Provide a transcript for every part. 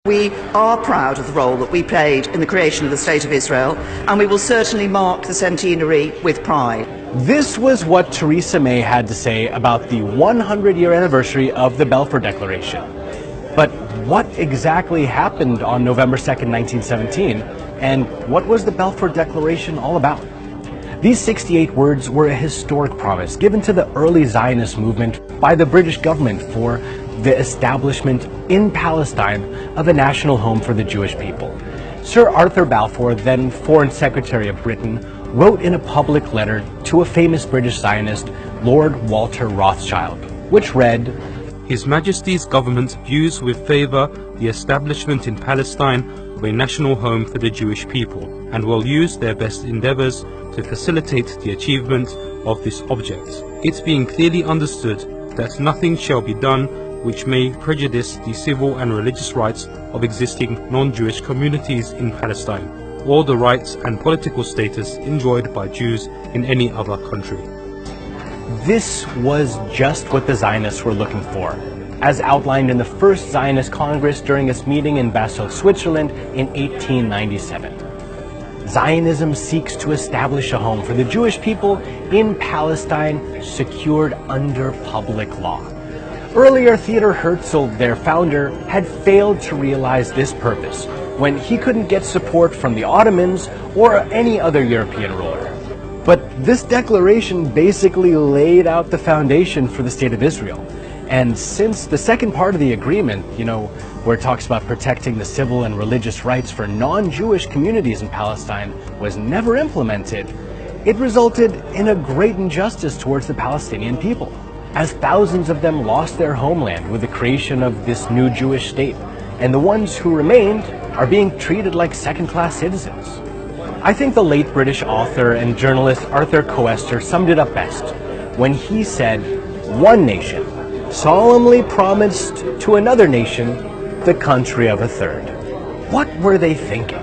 We are proud of the role that we played in the creation of the State of Israel, and we will certainly mark the centenary with pride. This was what Theresa May had to say about the 100-year anniversary of the Balfour Declaration. But what exactly happened on November 2nd, 1917, and what was the Balfour Declaration all about? These 68 words were a historic promise given to the early Zionist movement by the British government for the establishment in Palestine of a national home for the Jewish people. Sir Arthur Balfour, then Foreign Secretary of Britain, wrote in a public letter to a famous British Zionist, Lord Walter Rothschild, which read, His Majesty's government views with favour the establishment in Palestine of a national home for the Jewish people, and will use their best endeavours to facilitate the achievement of this object, it being clearly understood that nothing shall be done which may prejudice the civil and religious rights of existing non-Jewish communities in Palestine, or the rights and political status enjoyed by Jews in any other country. This was just what the Zionists were looking for, as outlined in the First Zionist Congress during its meeting in Basel, Switzerland in 1897. Zionism seeks to establish a home for the Jewish people in Palestine secured under public law. Earlier, Theodor Herzl, their founder, had failed to realize this purpose when he couldn't get support from the Ottomans or any other European ruler. But this declaration basically laid out the foundation for the State of Israel. And since the second part of the agreement, where it talks about protecting the civil and religious rights for non-Jewish communities in Palestine, was never implemented, it resulted in a great injustice towards the Palestinian people, as thousands of them lost their homeland with the creation of this new Jewish state, and the ones who remained are being treated like second-class citizens. I think the late British author and journalist Arthur Koester summed it up best when he said, "One nation solemnly promised to another nation the country of a third." What were they thinking?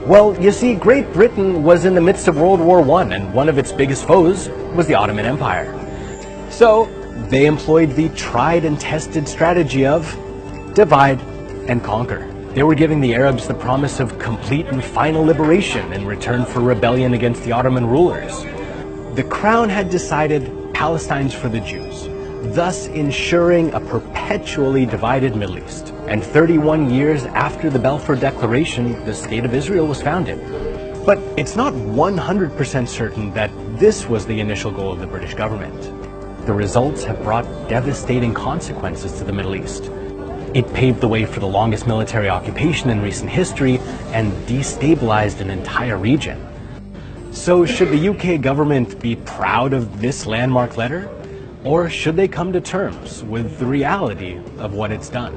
Well, you see, Great Britain was in the midst of World War I, and one of its biggest foes was the Ottoman Empire. So they employed the tried and tested strategy of divide and conquer. They were giving the Arabs the promise of complete and final liberation in return for rebellion against the Ottoman rulers. The Crown had decided Palestine's for the Jews, thus ensuring a perpetually divided Middle East. And 31 years after the Balfour Declaration, the State of Israel was founded. But it's not 100% certain that this was the initial goal of the British government. The results have brought devastating consequences to the Middle East. It paved the way for the longest military occupation in recent history and destabilized an entire region. So should the UK government be proud of this landmark letter? Or should they come to terms with the reality of what it's done?